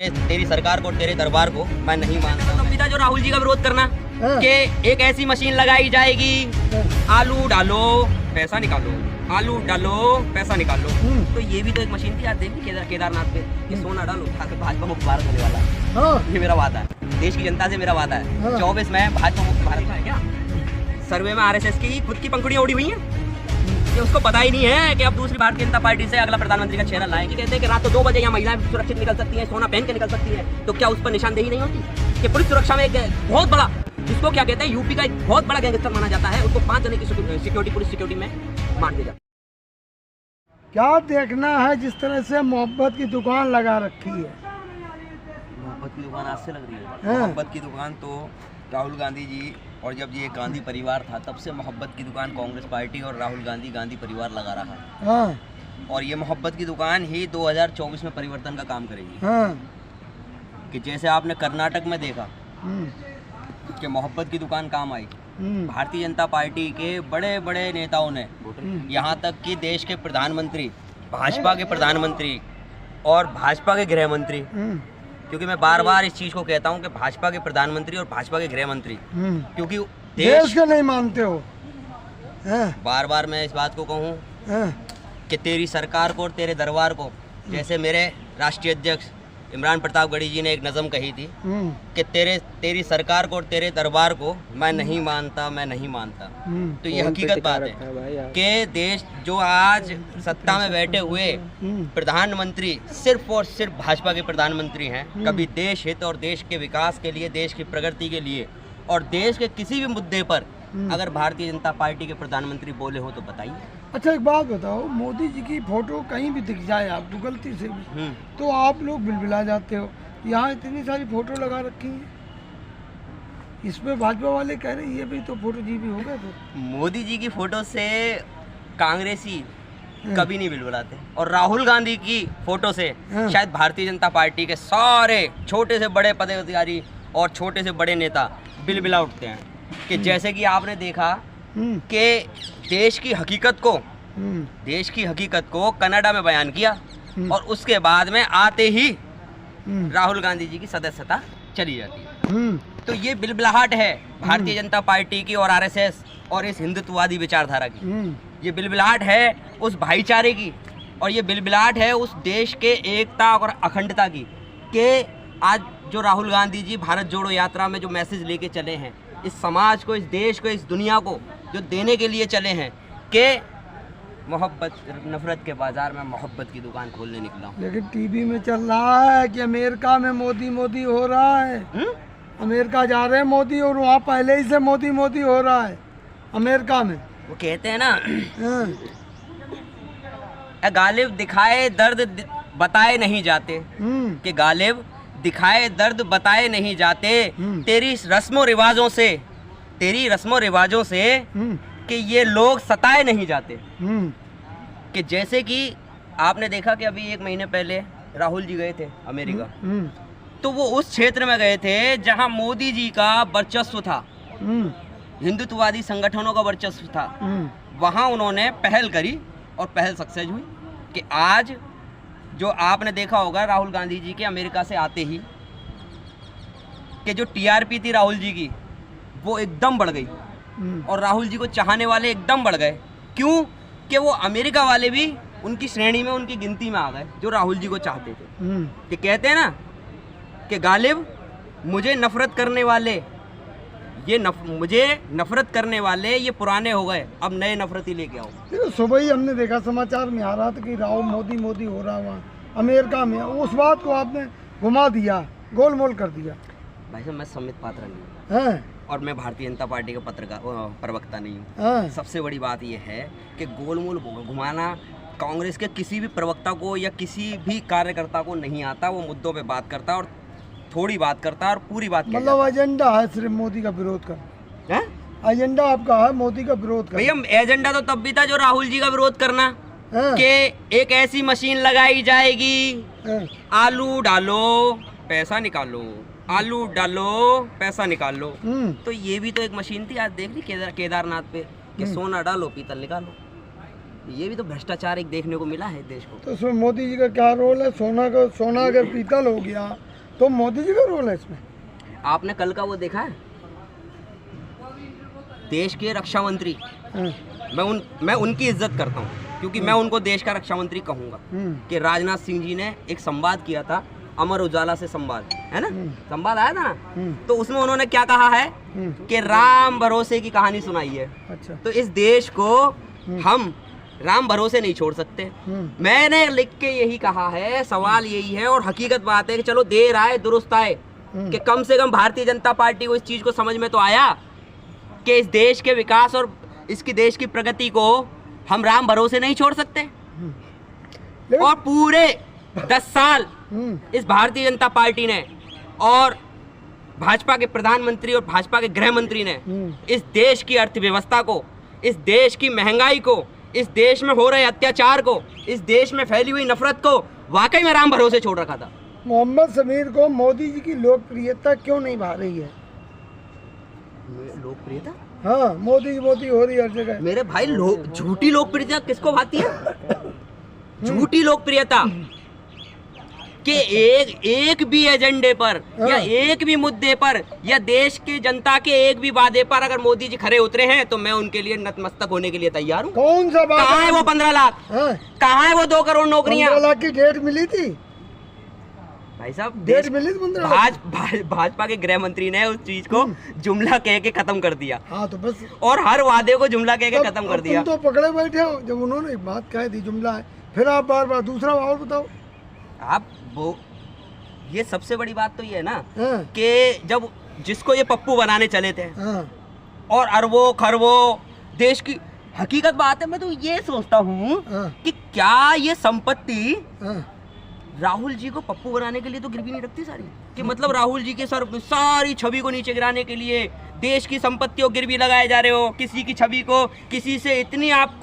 तेरी सरकार को, तेरे दरबार को मैं नहीं मानता। तब पिता जो राहुल जी का विरोध करना कि एक ऐसी मशीन लगाई जाएगी, आलू डालो पैसा निकालो, आलू डालो पैसा निकालो। तो ये भी तो एक मशीन थी। आज देखिए केदारनाथ पे ये सोना डालो, भाजपा मुक्त भारत होने वाला है। ये मेरा वादा है, देश की जनता से मेरा वादा है। 24 में भाजपा मुक्त भारत है। क्या सर्वे में आरएसएस की खुद की पंखुड़ियां उड़ी हुई हैं कि उसको पता ही नहीं है कि अब दूसरी भारतीय जनता पार्टी से अगला प्रधानमंत्री का चेहरा लाएंगे। कहते हैं कि रात को 2 बजे यहाँ महिलाएं सुरक्षित निकल सकती हैं, सोना पहन के निकल सकती हैं। तो क्या उस पर निशानदेही नहीं होती कि पुलिस सुरक्षा में एक बहुत बड़ा, जिसको क्या कहते हैं यूपी का एक बहुत बड़ा गैंगस्टर माना जाता है, उसको 5 जने की सिक्योरिटी, पुलिस सिक्योरिटी में मार दिया जाता है। क्या देखना है जिस तरह से मोहब्बत की दुकान लगा रखी है? मोहब्बत की दुकान आज से लग रही है। मोहब्बत की दुकान तो राहुल गांधी जी और जब ये गांधी परिवार था तब से मोहब्बत की दुकान कांग्रेस पार्टी और राहुल गांधी गांधी परिवार लगा रहा है। और ये मोहब्बत की दुकान ही 2024 में परिवर्तन का काम करेगी। कि जैसे आपने कर्नाटक में देखा कि मोहब्बत की दुकान काम आई, भारतीय जनता पार्टी के बड़े बड़े नेताओं ने, यहाँ तक कि देश के प्रधानमंत्री, भाजपा के प्रधानमंत्री और भाजपा के गृह मंत्री, क्योंकि मैं बार बार इस चीज को कहता हूँ कि भाजपा के प्रधानमंत्री और भाजपा के गृह मंत्री, क्योंकि देश के नहीं मानते हो। बार बार मैं इस बात को कहूँ कि तेरी सरकार को और तेरे दरबार को, जैसे मेरे राष्ट्रीय अध्यक्ष इमरान प्रतापगढ़ी जी ने एक नज़म कही थी कि तेरी सरकार को और तेरे दरबार को मैं नहीं मानता, मैं नहीं मानता। तो ये हकीकत बात है कि देश जो आज सत्ता में बैठे हुए प्रधानमंत्री सिर्फ और सिर्फ भाजपा के प्रधानमंत्री हैं। कभी देश हित और देश के विकास के लिए, देश की प्रगति के लिए और देश के किसी भी मुद्दे पर अगर भारतीय जनता पार्टी के प्रधानमंत्री बोले हो तो बताइए। अच्छा एक बात बताओ, मोदी जी की फोटो कहीं भी दिख जाए आपको गलती से भी तो आप लोग बिलबिला जाते हो। यहाँ इतनी सारी फोटो लगा रखी है, इसमें भाजपा वाले कह रहे हैं ये भी तो फोटो जी भी हो गए। तो मोदी जी की फोटो से कांग्रेसी कभी नहीं बिलबिलाते और राहुल गांधी की फोटो से शायद भारतीय जनता पार्टी के सारे छोटे से बड़े पदाधिकारी और छोटे से बड़े नेता बिलबिला उठते हैं। कि जैसे कि आपने देखा कि देश की हकीकत को कनाडा में बयान किया और उसके बाद में आते ही राहुल गांधी जी की सदस्यता चली जाती है। तो ये बिलबिलाहट है भारतीय जनता पार्टी की और आरएसएस और इस हिंदुत्ववादी विचारधारा की। ये बिलबिलाहट है उस भाईचारे की और ये बिलबिलाहट है उस देश के एकता और अखंडता की। कि आज जो राहुल गांधी जी भारत जोड़ो यात्रा में जो मैसेज लेके चले हैं, इस समाज को, इस देश को, इस दुनिया को जो देने के लिए चले हैं कि मोहब्बत, नफरत के बाजार में मोहब्बत की दुकान खोलने निकला हूं। लेकिन टीवी में चल रहा है कि अमेरिका में मोदी मोदी हो रहा है। अमेरिका जा रहे हैं मोदी और वहाँ पहले ही से मोदी मोदी हो रहा है अमेरिका में। वो कहते हैं ना, गालिब दिखाए दर्द बताए नहीं जाते, कि गालिब दिखाए दर्द बताए नहीं जाते। तेरी रस्मों रिवाजों से कि ये लोग सताए नहीं जाते। कि जैसे कि आपने देखा कि अभी 1 महीने पहले राहुल जी गए थे अमेरिका, तो वो उस क्षेत्र में गए थे जहां मोदी जी का वर्चस्व था, हिंदुत्ववादी संगठनों का वर्चस्व था। वहां उन्होंने पहल करी और पहल सक्सेस हुई। कि आज जो आपने देखा होगा राहुल गांधी जी के अमेरिका से आते ही कि जो टीआरपी थी राहुल जी की वो एकदम बढ़ गई और राहुल जी को चाहने वाले एकदम बढ़ गए। क्यों? कि वो अमेरिका वाले भी उनकी श्रेणी में, उनकी गिनती में आ गए जो राहुल जी को चाहते थे। कि कहते हैं ना कि गालिब मुझे नफरत करने वाले ये पुराने हो गए, अब नए नफरती लेके आओ। सुबह ही हमने देखा समाचार में आ रहा था कि राहुल मोदी मोदी हो रहा वहाँ अमेरिका में, उस बात को आपने घुमा दिया, गोलमोल कर दिया। भाई साहब, मैं संबित पात्रा नहीं हूँ और मैं भारतीय जनता पार्टी का प्रवक्ता नहीं हूँ। सबसे बड़ी बात यह है कि गोलमोल घुमाना कांग्रेस के किसी भी प्रवक्ता को या किसी भी कार्यकर्ता को नहीं आता। वो मुद्दों पे बात करता है और थोड़ी बात करता है और पूरी बात, मतलब एजेंडा है सिर्फ मोदी का विरोध करना। एजेंडा आपका है मोदी का विरोध करना। भैया एजेंडा तो तब भी था जो राहुल जी का विरोध करना। कि एक ऐसी मशीन लगाई जाएगी, आलू डालो पैसा निकालो, आलू डालो पैसा निकालो। तो ये भी तो एक मशीन थी। आज देख ली केदारनाथ पे कि सोना डालो पीतल निकालो। ये भी तो भ्रष्टाचार एक देखने को मिला है देश को। तो इसमें मोदी जी का क्या रोल है? सोना अगर पीतल हो गया तो मोदी जी का रोल है इसमें? आपने कल का वो देखा है, देश के रक्षा मंत्री, मैं उनकी इज्जत करता हूँ क्योंकि मैं उनको देश का रक्षा मंत्री कहूँगा, कि राजनाथ सिंह जी ने एक संवाद किया था, अमर उजाला से संवाद, है ना, संवाद आया था ना, तो उसमें उन्होंने क्या कहा है कि राम भरोसे की कहानी सुनाई है। अच्छा। तो इस देश को हम राम भरोसे नहीं छोड़ सकते। मैंने लिख के यही कहा है, सवाल यही है, और हकीकत बात है कि चलो देर आए दुरुस्त आए, कि कम से कम भारतीय जनता पार्टी को इस चीज को समझ में तो आया कि इस देश के विकास और इसकी देश की प्रगति को हम राम भरोसे नहीं छोड़ सकते। और पूरे 10 साल इस भारतीय जनता पार्टी ने और भाजपा के प्रधानमंत्री और भाजपा के गृह मंत्री ने इस देश की अर्थव्यवस्था को, इस देश की महंगाई को, इस देश में हो रहे अत्याचार को, इस देश में फैली हुई नफरत को वाकई में राम भरोसे छोड़ रखा था। मोहम्मद समीर को मोदी जी की लोकप्रियता क्यों नहीं भा रही है? लोकप्रियता? हाँ, मोदी हो रही है हर जगह। मेरे भाई झूठी लोकप्रियता किसको भाती है? झूठी लोकप्रियता कि एक भी एजेंडे पर या एक भी मुद्दे पर या देश की जनता के एक भी वादे पर अगर मोदी जी खरे उतरे हैं तो मैं उनके लिए नतमस्तक होने के लिए तैयार हूँ। कौन सा बात? कहाँ है वो 15 लाख? कहाँ है वो 2 करोड़ नौकरियाँ? 15 लाख की डेट मिली थी भाई साहब, डेट मिली थी 15 लाख। भाजपा के गृह मंत्री ने उस चीज को जुमला कह के खत्म कर दिया। हाँ, तो बस, और हर वादे को जुमला कह के खत्म कर दिया। तुम तो पकड़े बैठे हो, जब उन्होंने एक बात कह दी जुमला है, फिर आप बार बार दूसरा और बताओ। आप वो, ये सबसे बड़ी बात तो ये है ना कि जब जिसको ये पप्पू बनाने चले थे और अरबों खरबों देश की, हकीकत बात है, मैं तो ये सोचता हूँ कि क्या ये संपत्ति राहुल जी को पप्पू बनाने के लिए तो गिरवी नहीं रखती सारी, कि मतलब राहुल जी के सारी छवि को नीचे गिराने के लिए देश की संपत्तियों गिरवी लगाए जा रहे हो, किसी की छवि को, किसी से इतनी आप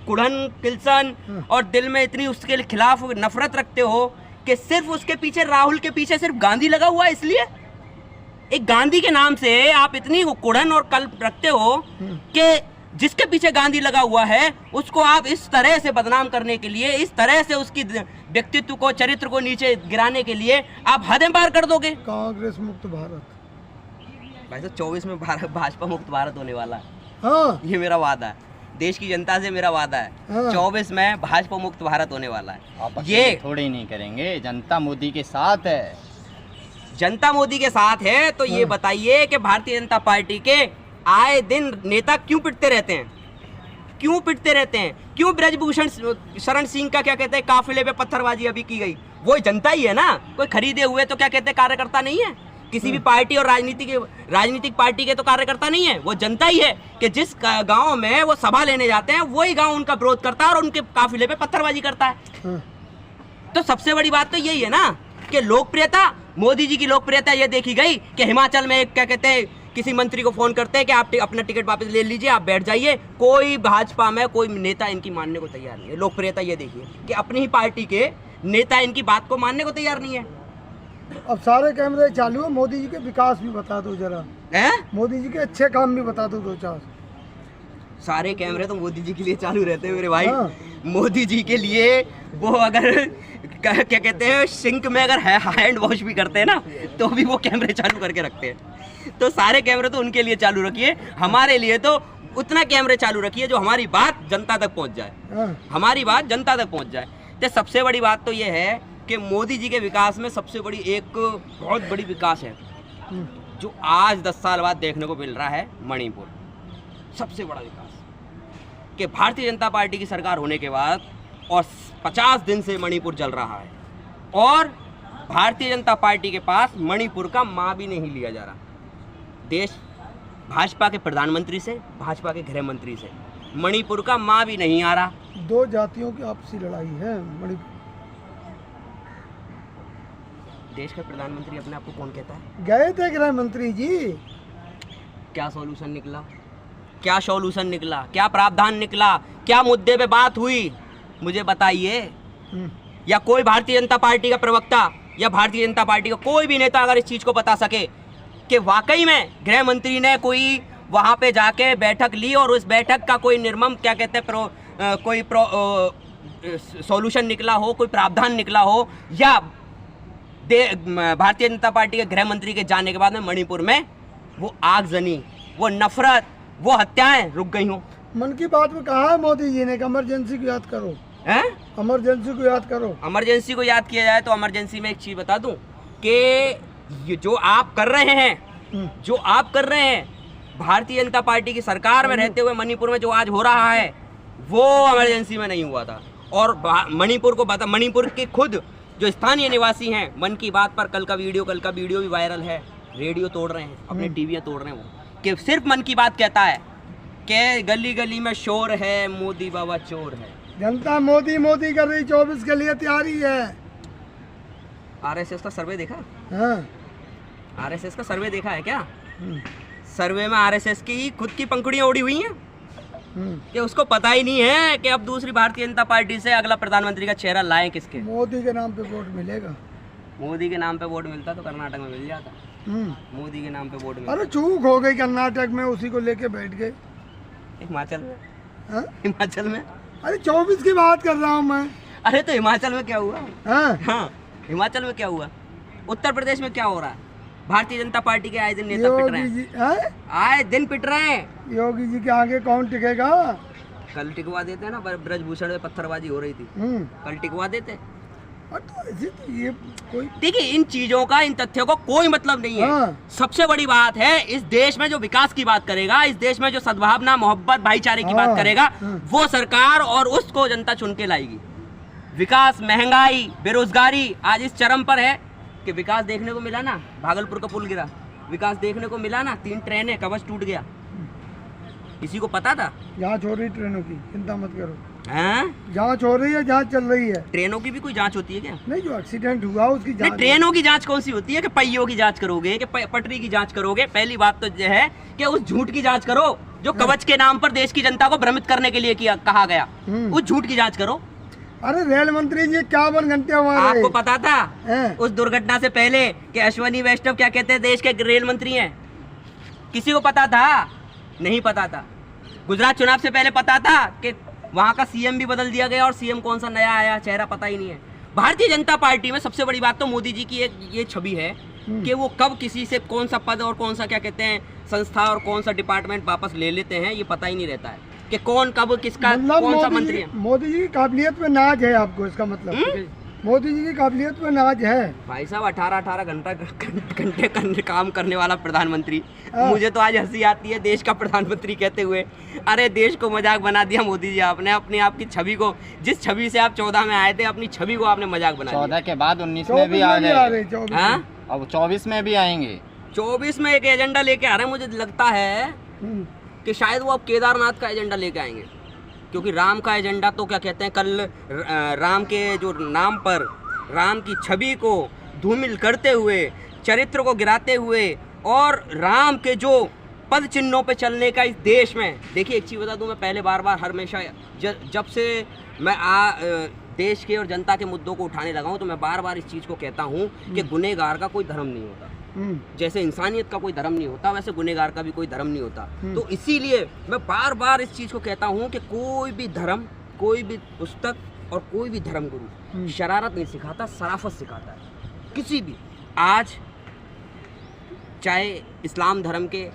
कुड़न किल्सन और दिल में इतनी उसके खिलाफ नफरत रखते हो कि सिर्फ उसके पीछे, राहुल के पीछे सिर्फ गांधी लगा हुआ है, इसलिए एक गांधी के नाम से आप इतनी कुड़न और कल्प रखते हो कि जिसके पीछे गांधी लगा हुआ है उसको आप इस तरह से बदनाम करने के लिए, इस तरह से उसकी व्यक्तित्व को, चरित्र को नीचे गिराने के लिए आप हदें पार कर दोगे। कांग्रेस मुक्त भारत भाई साहब 24 में भाजपा मुक्त भारत होने वाला है। हाँ, ये मेरा वादा है, देश की जनता से मेरा वादा है। हाँ। 24 में भाजपा मुक्त भारत होने वाला है। आप ये थोड़ी नहीं करेंगे, जनता मोदी के साथ है। जनता मोदी के साथ है तो ये बताइए कि भारतीय जनता पार्टी के आए दिन नेता क्यों पिटते रहते हैं? क्यों पिटते रहते हैं? क्यों ब्रजभूषण शरण सिंह का क्या कहते हैं काफिले पे पत्थरबाजी अभी की गई? वो जनता ही है ना, कोई खरीदे हुए तो क्या कहते हैं कार्यकर्ता नहीं है। किसी भी पार्टी और राजनीतिक पार्टी के तो कार्यकर्ता नहीं है, वो जनता ही है कि जिस गांव में वो सभा लेने जाते हैं वही गांव उनका विरोध करता है और उनके काफिले पे पत्थरबाजी करता है। तो सबसे बड़ी बात तो यही है ना कि लोकप्रियता, मोदी जी की लोकप्रियता ये देखी गई कि हिमाचल में एक क्या कहते हैं किसी मंत्री को फोन करते हैं कि आप अपना टिकट वापस ले लीजिए, आप बैठ जाइए। कोई भाजपा में कोई नेता इनकी मानने को तैयार नहीं है। लोकप्रियता ये देखिए कि अपनी ही पार्टी के नेता इनकी बात को मानने को तैयार नहीं है। अब सारे कैमरे चालू है, मोदी जी के विकास भी बता दो जरा, मोदी जी के अच्छे काम भी बता दो 2-4। सारे कैमरे तो मोदी जी के लिए चालू रहते हैं मेरे भाई। मोदी जी के लिए वो अगर क्या कहते हैं सिंक में अगर हैंड वॉश भी करते हैं ना तो भी वो कैमरे चालू करके रखते हैं। तो सारे कैमरे तो उनके लिए चालू रखिए, हमारे लिए तो उतना कैमरे चालू रखिए जो हमारी बात जनता तक पहुंच जाए, हमारी बात जनता तक पहुंच जाए। तो सबसे बड़ी बात तो ये है कि मोदी जी के विकास में सबसे बड़ी एक बहुत बड़ी विकास है जो आज 10 साल बाद देखने को मिल रहा है, मणिपुर। सबसे बड़ा विकास कि भारतीय जनता पार्टी की सरकार होने के बाद और 50 दिन से मणिपुर चल रहा है और भारतीय जनता पार्टी के पास मणिपुर का माँ भी नहीं लिया जा रहा। देश भाजपा के प्रधानमंत्री से, भाजपा के गृह मंत्री से मणिपुर का माँ भी नहीं आ रहा। 2 जातियों की आपसी लड़ाई है मणिपुर। देश का प्रधानमंत्री अपने आप को कौन कहता है? गए थे गृह मंत्री जी, क्या सॉल्यूशन निकला? क्या सॉल्यूशन निकला? क्या प्रावधान निकला? क्या मुद्दे पे बात हुई? मुझे बताइए। या कोई भारतीय जनता पार्टी का प्रवक्ता या भारतीय जनता पार्टी का कोई भी नेता अगर इस चीज को बता सके कि वाकई में गृह मंत्री ने कोई वहां पे जाके बैठक ली और उस बैठक का कोई निर्मम क्या कहते हैं कोई सॉल्यूशन निकला हो, कोई प्रावधान निकला हो, या भारतीय जनता पार्टी के गृह मंत्री के जाने के बाद में मणिपुर में वो आगजनी, वो नफरत, वो हत्याएं रुक गई हों। मन की बात में कहा है मोदी जी ने कि इमरजेंसी को याद करो, हैं? इमरजेंसी को याद करो। इमरजेंसी को याद किया जाए तो इमरजेंसी में एक चीज बता दूं कि ये जो आप कर रहे हैं, भारतीय जनता पार्टी की सरकार में रहते हुए मणिपुर में जो आज हो रहा है वो इमरजेंसी में नहीं हुआ था। और मणिपुर को बता, मणिपुर के खुद जो स्थानीय निवासी हैं, मन की बात पर कल का वीडियो भी वायरल है, रेडियो तोड़ रहे हैं, अपने टीवी तोड़ रहे हैं, वो कि सिर्फ मन की बात कहता है कि गली गली में शोर है, मोदी बाबा चोर है। जनता मोदी मोदी कर रही, 24 के लिए तैयारी है। आरएसएस का सर्वे देखा? हाँ। आरएसएस का सर्वे देखा है क्या? सर्वे में आरएसएस की खुद की पंखुड़ियां उड़ी हुई हैं कि उसको पता ही नहीं है कि अब दूसरी भारतीय जनता पार्टी से अगला प्रधानमंत्री का चेहरा लाएं किसके। मोदी के नाम पे वोट मिलेगा। मोदी के नाम पे वोट मिलता तो कर्नाटक में मिल जाता। मोदी के नाम पे वोट मिलता। अरे चूक हो गई कर्नाटक में, उसी को लेके बैठ गए। हिमाचल में? हाँ? हिमाचल में? अरे 24 की बात कर रहा हूँ मैं। अरे तो हिमाचल में क्या हुआ? हाँ? हिमाचल में क्या हुआ? उत्तर प्रदेश में क्या हो रहा है? भारतीय जनता पार्टी के आए दिन नेता पिट रहे हैं, आए दिन पिट रहे हैं। योगी जी के आगे कौन टिकेगा? कल टिकवा देते हैं ना, ब्रजभूषण में पत्थरबाजी हो रही थी, कल टिकवा देते। तो ये कोई देखिए, इन चीजों का, इन तथ्यों को कोई मतलब नहीं है। सबसे बड़ी बात है, इस देश में जो विकास की बात करेगा, इस देश में जो सद्भावना, मोहब्बत, भाईचारे की बात करेगा, वो सरकार और उसको जनता चुन के लाएगी। विकास, महंगाई, बेरोजगारी आज इस चरम पर है कि विकास देखने को मिला ना, भागलपुर का पुल गिरा, विकास देखने को मिला ना, 3 ट्रेनें, कवच टूट गया, किसी को पता था? जांच हो रही ट्रेनों की, चिंता मत करो। हैं? जांच हो रही है, जांच चल रही है। ट्रेनों की भी कोई जांच होती है क्या? नहीं, जो एक्सीडेंट हुआ उसकी जांच। ट्रेनों की जांच कौन सी होती है कि पहियों की जांच करोगे कि पटरी की जांच करोगे? पहली बात तो यह है कि उस झूठ की जांच करो जो कवच के नाम पर देश की जनता को भ्रमित करने के लिए कहा गया, उस झूठ की जांच करो। अरे रेल मंत्री जी 51 घंटे हुआ, आपको पता था उस दुर्घटना से पहले कि अश्वनी वैष्णव क्या कहते हैं, देश के रेल मंत्री हैं? किसी को पता था? नहीं पता था। गुजरात चुनाव से पहले पता था कि वहां का सीएम भी बदल दिया गया और सीएम कौन सा नया आया, चेहरा पता ही नहीं है। भारतीय जनता पार्टी में सबसे बड़ी बात तो मोदी जी की एक ये छवि है कि वो कब किसी से कौन सा पद और कौन सा क्या कहते हैं संस्था और कौन सा डिपार्टमेंट वापस ले लेते हैं, ये पता ही नहीं रहता है कि कौन कब किसका कौन सा मंत्री है। मोदी जी की काबिलियत पे नाज है आपको, इसका मतलब मोदी जी की काबिलियत पे नाज है। भाई साहब 18 घंटे काम करने वाला प्रधानमंत्री, मुझे तो आज हंसी आती है देश का प्रधानमंत्री कहते हुए। अरे देश को मजाक बना दिया मोदी जी आपने, अपने आप की छवि को, जिस छवि से आप 14 में आए थे, अपनी छवि को आपने मजाक बना दिया। 14 के बाद 19 में भी आ गए, अब 24 में भी आएंगे। 24 में एक एजेंडा लेके आ रहे हैं, मुझे लगता है कि शायद वो अब केदारनाथ का एजेंडा लेके आएंगे, क्योंकि राम का एजेंडा तो क्या कहते हैं, कल राम के जो नाम पर राम की छवि को धूमिल करते हुए, चरित्र को गिराते हुए और राम के जो पद चिन्हों पे चलने का इस देश में, देखिए एक चीज़ बता दूं, मैं पहले बार हमेशा जब से मैं देश के और जनता के मुद्दों को उठाने लगा हूं, तो मैं बार इस चीज़ को कहता हूं कि गुनहगार का कोई धर्म नहीं होता। जैसे इंसानियत का कोई धर्म नहीं होता, वैसे गुनहगार का भी कोई धर्म नहीं होता। तो इसीलिए मैं बार इस चीज़ को कहता हूँ कि कोई भी धर्म, कोई भी पुस्तक और कोई भी धर्मगुरु शरारत नहीं सिखाता, शराफत सिखाता है। किसी भी, आज चाहे इस्लाम धर्म के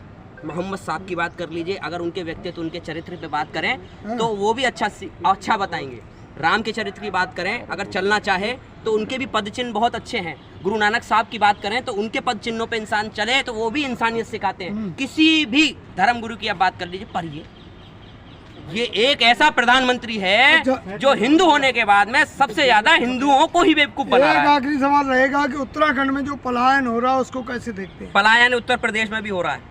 मोहम्मद साहब की बात कर लीजिए, अगर उनके व्यक्तित्व, उनके चरित्र पे बात करें तो वो भी अच्छा बताएंगे। राम के चरित्र की बात करें, अगर चलना चाहे तो उनके भी पद चिन्ह बहुत अच्छे हैं। गुरु नानक साहब की बात करें तो उनके पद चिन्हों पे इंसान चले तो वो भी इंसानियत सिखाते हैं। किसी भी धर्म गुरु की आप बात कर लीजिए, पर ये एक ऐसा प्रधानमंत्री है जो हिंदू होने के बाद में सबसे ज्यादा हिंदुओं को ही बेवकूफ बना रहा है। आखिरी सवाल रहेगा कि उत्तराखंड में जो पलायन हो रहा है उसको कैसे देखते हैं? पलायन उत्तर प्रदेश में भी हो रहा है।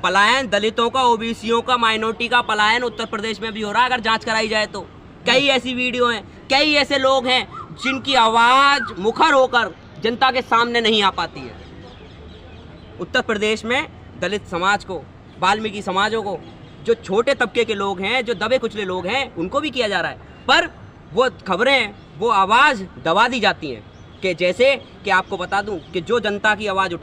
पलायन दलितों का, ओबीसीओं का, माइनॉरिटी का पलायन उत्तर प्रदेश में भी हो रहा है। अगर जांच कराई जाए तो कई ऐसी वीडियो हैं, कई ऐसे लोग हैं जिनकी आवाज मुखर होकर जनता के सामने नहीं आ पाती है। उत्तर प्रदेश में दलित समाज को, वाल्मीकि समाजों को, जो छोटे तबके के लोग हैं, जो दबे कुचले लोग हैं, उनको भी किया जा रहा है। पर वो खबरें, वो आवाज़ दबा दी जाती हैं कि जैसे कि आपको बता दूं कि जो जनता की आवाज़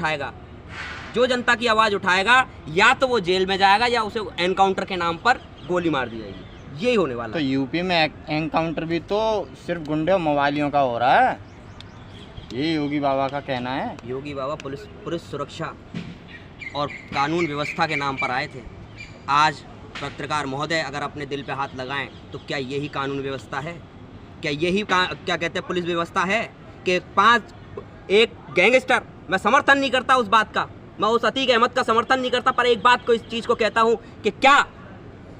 उठाएगा या तो वो जेल में जाएगा या उसे एनकाउंटर के नाम पर गोली मार दी जाएगी। यही होने वाला तो है। यूपी में एनकाउंटर भी तो सिर्फ गुंडे और मवालियों का हो रहा है, ये योगी बाबा का कहना है। योगी बाबा पुलिस सुरक्षा और कानून व्यवस्था के नाम पर आए थे। आज पत्रकार महोदय अगर अपने दिल पे हाथ लगाएं तो क्या यही कानून व्यवस्था है? क्या यही क्या कहते हैं पुलिस व्यवस्था है कि एक गैंगस्टर, मैं समर्थन नहीं करता उस बात का, मैं उस अतीक अहमद का समर्थन नहीं करता, पर एक बात को, इस चीज़ को कहता हूँ कि क्या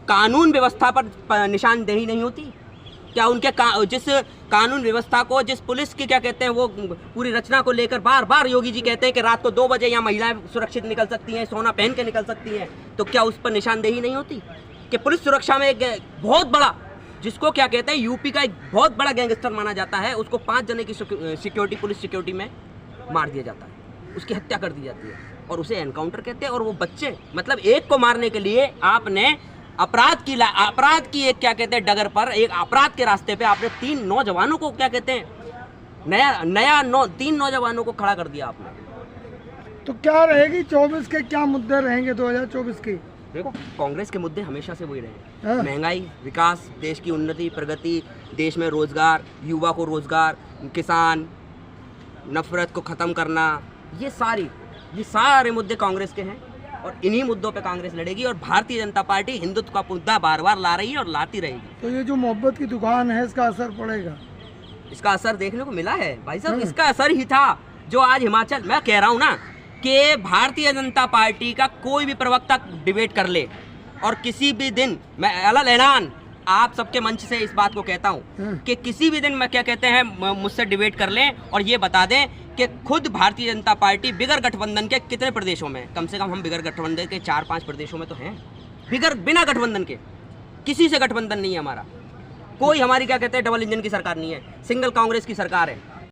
कानून व्यवस्था पर निशानदेही नहीं होती? क्या उनके जिस कानून व्यवस्था को, जिस पुलिस की क्या कहते हैं वो पूरी रचना को लेकर बार बार योगी जी कहते हैं कि रात को 2 बजे यहाँ महिलाएं सुरक्षित निकल सकती हैं, सोना पहन के निकल सकती हैं, तो क्या उस पर निशानदेही नहीं होती? कि पुलिस सुरक्षा में एक बहुत बड़ा, जिसको क्या कहते हैं यूपी का एक बहुत बड़ा गैंगस्टर माना जाता है, उसको 5 जने की सिक्योरिटी, पुलिस सिक्योरिटी में मार दिया जाता है, उसकी हत्या कर दी जाती है और उसे एनकाउंटर कहते हैं। और वो बच्चे, मतलब एक को मारने के लिए आपने अपराध की एक क्या कहते हैं डगर पर, एक अपराध के रास्ते पे आपने 3 नौजवानों को क्या कहते हैं 3 नौजवानों को खड़ा कर दिया आपने। तो क्या रहेगी 24 के क्या मुद्दे रहेंगे 2024 के? देखो, कांग्रेस के मुद्दे हमेशा से वही रहे, हाँ। महंगाई, विकास, देश की उन्नति, प्रगति, देश में रोजगार, युवा को रोजगार, किसान, नफरत को ख़त्म करना, ये सारे मुद्दे कांग्रेस के हैं और इन्हीं मुद्दों पे कांग्रेस लड़ेगी। और भारतीय जनता पार्टी हिंदुत्व का मुद्दा बार बार ला रही है और लाती रहेगी। तो ये जो मोहब्बत की दुकान है, इसका असर पड़ेगा? इसका असर देखने को मिला है भाई साहब, इसका असर ही था जो आज हिमाचल, मैं कह रहा हूँ ना कि भारतीय जनता पार्टी का कोई भी प्रवक्ता डिबेट कर ले और किसी भी दिन, मैं अलग ऐलान आप सबके मंच से इस बात को कहता हूँ कि किसी भी दिन मैं क्या कहते हैं मुझसे डिबेट कर लें और ये बता दें कि खुद भारतीय जनता पार्टी बिगर गठबंधन के कितने प्रदेशों में, कम से कम हम बिगर गठबंधन के 4-5 प्रदेशों में तो हैं, बिना गठबंधन के, किसी से गठबंधन नहीं है हमारा, कोई हमारी क्या कहते हैं डबल इंजन की सरकार नहीं है, सिंगल कांग्रेस की सरकार है।